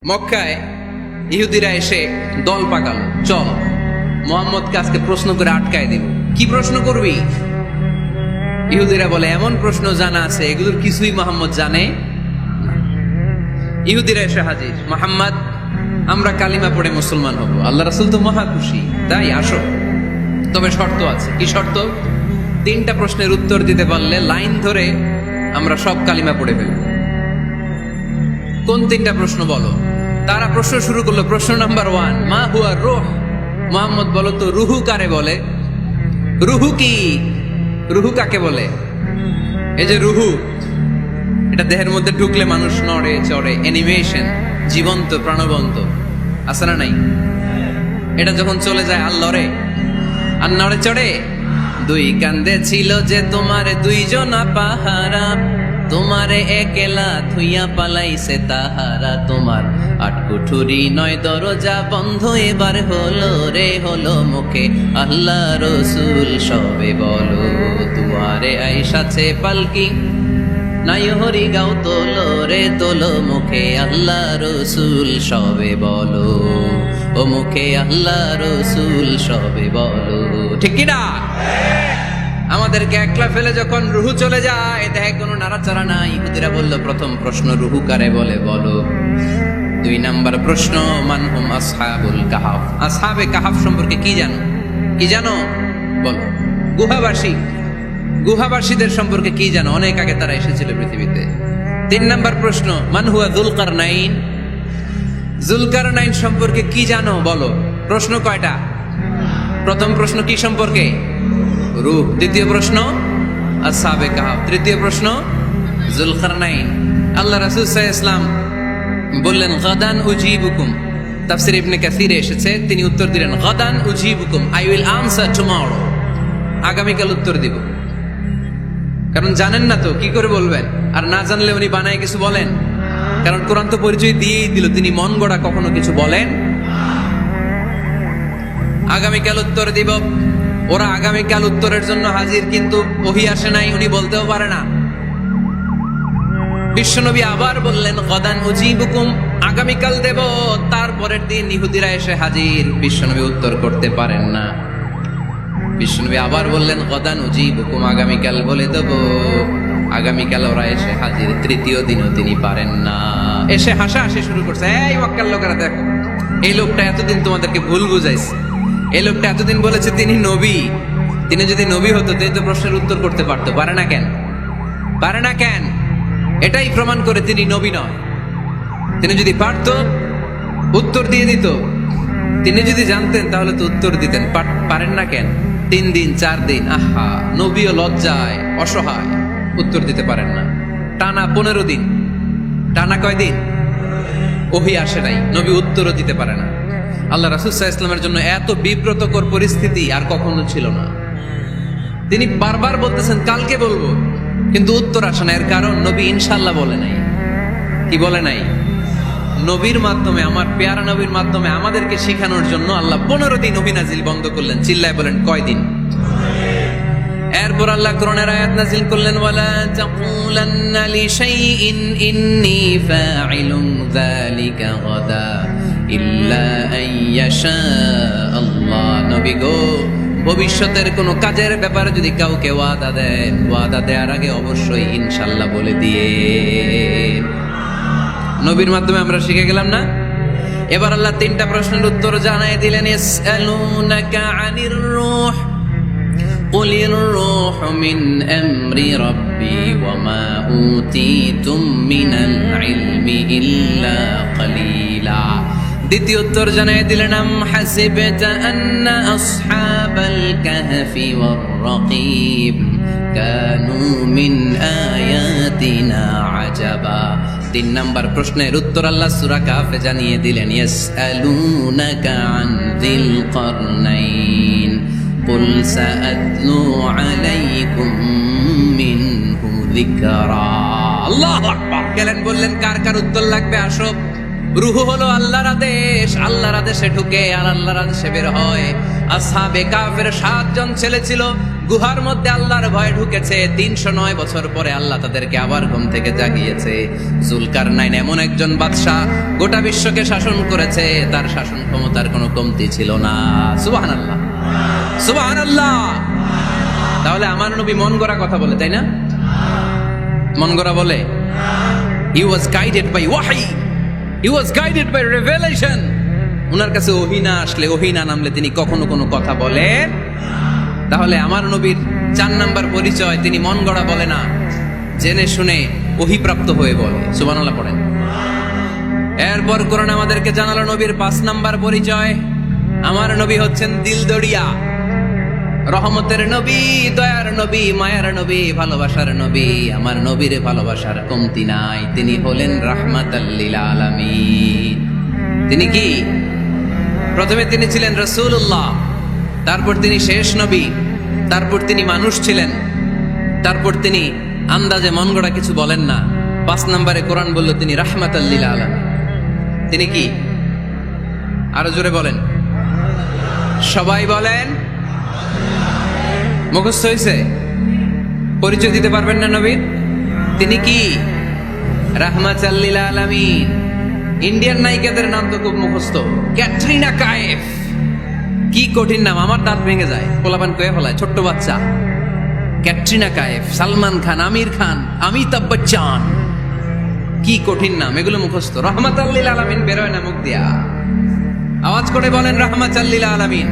মক্কায় ইহুদিরা এসে দল পাকালো, চল মুহাম্মদকে আজকে প্রশ্ন করে আটকায় দিব। কি প্রশ্ন করবি? ইহুদিরা বলে এমন প্রশ্ন জানা আছে এগুলোর কিছুই মুহাম্মদ জানে না। ইহুদিরা এসে হাজির, মুহাম্মদ আমরা কালিমা পড়ে মুসলমান হব। আল্লাহ রাসূল তো মহা খুশি, তাই আসো, তবে শর্ত আছে। কি শর্ত? 3টা প্রশ্নের উত্তর দিতে পারলে লাইন ধরে আমরা সব কালিমা পড়ে ফেলব। কোন 3টা প্রশ্ন বলো? তারা প্রশ্ন শুরু করলো। প্রশ্ন নাম্বার 1, মা হুয়া রূহ। মুহাম্মদ বলো তো রুহু কারে বলে? রুহু কি? রুহু কাকে বলে? এই যে রুহু, এটা দেহের মধ্যে ঢুকলে মানুষ নড়ে চড়ে, অ্যানিমেশন, জীবন্ত প্রাণবন্ত, আছে না নাই? এটা যখন চলে যায় আর লড়ে আর নড়ে চড়ে। 2 কান্দে ছিল যে তোমার 2 জনা পাহারা, তোমারে একলা থুইয়া পালাইছে তাহারা। তোমার 8 কুঠুরি 9 দরজা বন্ধ এবার হলো রে, হলো মুখে আল্লাহ রসুল সবে বলো। দুয়ারে আইসাছে পালকি নাই হরি গাও তোলো রে, তোলো মুখে আল্লাহ রসুল সবে বলো। ও মুখে আল্লাহ রসুল সবে বলো। ঠিক কি না? আমাদেরকে একলা ফেলে যখন রুহু চলে যায়, দেখে কোনো নাড়াচাড়া নাই। ইহুদিরা বলল প্রথম প্রশ্ন রুহু কারে বলে বলো। 2 নাম্বার প্রশ্ন মানহুম আসহাবুল কাহাফ। আসহাবে কাহাফ সম্পর্কে কি জানো? কি জানো বলো। গুহাবাসী, গুহাবাসীদের সম্পর্কে কি জানো? অনেক আগে তারা এসেছিল পৃথিবীতে। 3 নাম্বার প্রশ্ন মান হুয়া যুলকারনাইন। যুলকারনাইন সম্পর্কে কি জানো বলো। প্রশ্ন কয়টা? প্রথম প্রশ্ন কি সম্পর্কে? রূহ। দ্বিতীয় প্রশ্ন আসহাবে কাহাফ। তৃতীয় প্রশ্ন যুলকারনাইন। আল্লাহ রাসূল সাল্লাল্লাহু আলাইহি ওয়াসাল্লাম বললেন গাদান উজিবুকুম। তাফসীর ইবনে কাসিরে এসেছে, তিনি উত্তর দিলেন গাদান উজিবুকুম, আই উইল আনসার টুমরো। আগামীকাল উত্তর দিব। কারণ জানেন না তো কি করে বলবেন, আর না জানলে উনি বানায় কিছু বলেন। কারণ কোরআন তো পরিচয় দিয়েই দিল, তিনি মন গড়া কখনো কিছু বলেন। আগামীকাল উত্তর দিব। ওরা আগামীকাল উত্তরের জন্য হাজির, কিন্তু ওহী আসে নাই, উনি বলতেও পারে না। বিশ্বনবী আবার বললেন গদান উজিবুকুম, আগামীকাল দেব। তারপরের দিন ইহুদিরা এসে হাজির, বিশ্বনবী উত্তর করতে পারেন না। বিশ্বনবী আবার বললেন গদান উজিবুকুম, আগামীকাল বলে দেব। আগামীকাল ওরা এসে হাজির, তৃতীয় দিনও তিনি পারেন না। এসে হাসাহাসি শুরু করছে, এই মক্কার লোকেরা দেখো, এই লোকটা এতদিন তোমাদেরকে ভুল বুঝাইছে। এই লোকটা এতদিন বলেছে তিনি নবী। তিনি যদি নবী হতো তিনি তো প্রশ্নের উত্তর করতে পারতো, পারে না কেন? পারে না কেন? এটাই প্রমাণ করে তিনি নবী নয়। তিনি যদি পারত উত্তর দিয়ে দিত। তিনি যদি জানতেন তাহলে তো উত্তর দিতেন। পারেন না কেন? 3 দিন 4 দিন, আহা, নবীও লজ্জায় অসহায়, উত্তর দিতে পারেন না। টানা 15 দিন। টানা কয়দিন? ওহী আসে নাই, নবী উত্তরও দিতে পারে না। আল্লাহ রাসূল সাল্লাল্লাহু আলাইহি ওয়াসাল্লামের জন্য এত বিব্রতকর পরিস্থিতি আর কখনো ছিল না। তিনি বারবার বলতেছেন কালকে বলবো, কিন্তু উত্তর আসে না। এর কারণ নবী ইনশাআল্লাহ বলে নাই। কি বলে নাই? নবীর মাধ্যমে, আমার পেয়ারা নবীর মাধ্যমে আমাদেরকে শেখানোর জন্য আল্লাহ 15 দিন ওহী নাজিল বন্ধ করলেন। চিল্লায় বলেন কয়দিন? এরপর আল্লাহ কোরআনের আয়াত নাজিল করলেন, ওয়ালা তাকুলান্না লিশাইইন ইন্নী ফাইলুন যালিকা গাদা ইল্লা আইয়াশা আল্লাহ। নবী গো, ভবিষ্যতের কোনো কাজের ব্যাপারে যদি কাউকে ওয়াদা দেন, ওয়াদা দেওয়ার আগে অবশ্যই ইনশাআল্লাহ বলে দিয়ে। নবীর মাধ্যমে আমরা শিখে গেলাম না? এবার আল্লাহ 3টা প্রশ্নের উত্তর জানাই দিলেন। ইয়াসআলুনাকা আনির রূহ কুলির রূহু মিন আমরি রাব্বি ওয়া মা উতীতুম মিনাল ইলমি ইল্লা কালিলা। দ্বিতীয় উত্তর জানাই দিলেন আম হাসিবতা আন্না আসহাবাল কাহফি ওয়ার রাকিব কানু মিন আয়াতিনা আজাবা। 3 নাম্বার প্রশ্নের উত্তর আল্লাহ সূরা কাহফে জানিয়ে দিলেন, ইয়াসআলুনাকা আন যিল কারনাইন কুল সাআতলু আলাইকুম মিনহু যিকরা। আল্লাহু আকবার। গেলেন বললেন কার কার উত্তর লাগবে? আসো। রূহু হলো আল্লাহর আদেশ, আল্লাহর আদেশে ঢুকে আর আল্লাহর আদেশে বের হয়। আসহাবে কাহফের 7 জন ছেলে ছিল, গুহার মধ্যে আল্লাহর ভয় ঢুকেছে। 309 বছর পরে আল্লাহ তাদেরকে আবার ঘুম থেকে জাগিয়েছে। জুলকারনাইন এমন একজন বাদশাহ, গোটা বিশ্বকে শাসন করেছে, তার শাসন ক্ষমতার কোনো কমতি ছিল না। সুবহানাল্লাহ, সুবহানাল্লাহ। তাহলে আমার নবী মন গড়া কথা বলে, তাই না? মন গড়া বলে? He was guided by wahi, he was guided by revelation. উনার কাছে ওহী না আসলে, ওহী না নামলে তিনি কখনো কোনো কথা বলেন। তাহলে আমার নবীর 4 নাম্বার পরিচয়, তিনি মন গড়া বলে না, জেনে শুনে ওহীপ্রাপ্ত হয়ে বলে। সুবহানাল্লাহ পড়েন। এরপর কোরআন আমাদেরকে জানালো নবীর 5 নাম্বার পরিচয়, আমার নবী হচ্ছেন দিলদরিয়া, রহমতের নবী, দয়ার নবী, মায়ার নবী, ভালোবাসার নবী। আমার নবীর ভালোবাসার কমতি নাই। তিনি হলেন রাহমাতাল লিল আলামিন। তিনি কি? প্রথমে তিনি ছিলেন রাসূলুল্লাহ, তারপর তিনি শেষ নবী, তারপর তিনি মানুষ ছিলেন, তারপর তিনি আন্দাজে মন গড়া কিছু বলেন না। 5 নম্বরে কোরআন বলল তিনি রাহমাতাল লিল আলামিন। তিনি কি? আরো জোরে বলেন, সবাই বলেন। মুখস্থ হয়েছে? পরিচয় দিতে পারবেন না নবীর? তিনি কি? রাহমাতাল লিল আলামিন। ইন্ডিয়ান নায়িকাদের নাম তো খুব মুখস্থ। ক্যাটরিনা কাইফ, কি কঠিন নাম, আমার দাঁত ভেঙে যায়। পোলাপান কয়ে ফেলায়, ছোট্ট বাচ্চা। ক্যাটরিনা কাইফ, সালমান খান, আমির খান, অমিতাভ বচ্চন, কি কঠিন নাম, এগুলো মুখস্থ। রাহমাতাল লিল আলামিন বেরোয় না মুখ দিয়া। আওয়াজ করে বলেন রাহমাতাল লিল আলামিন।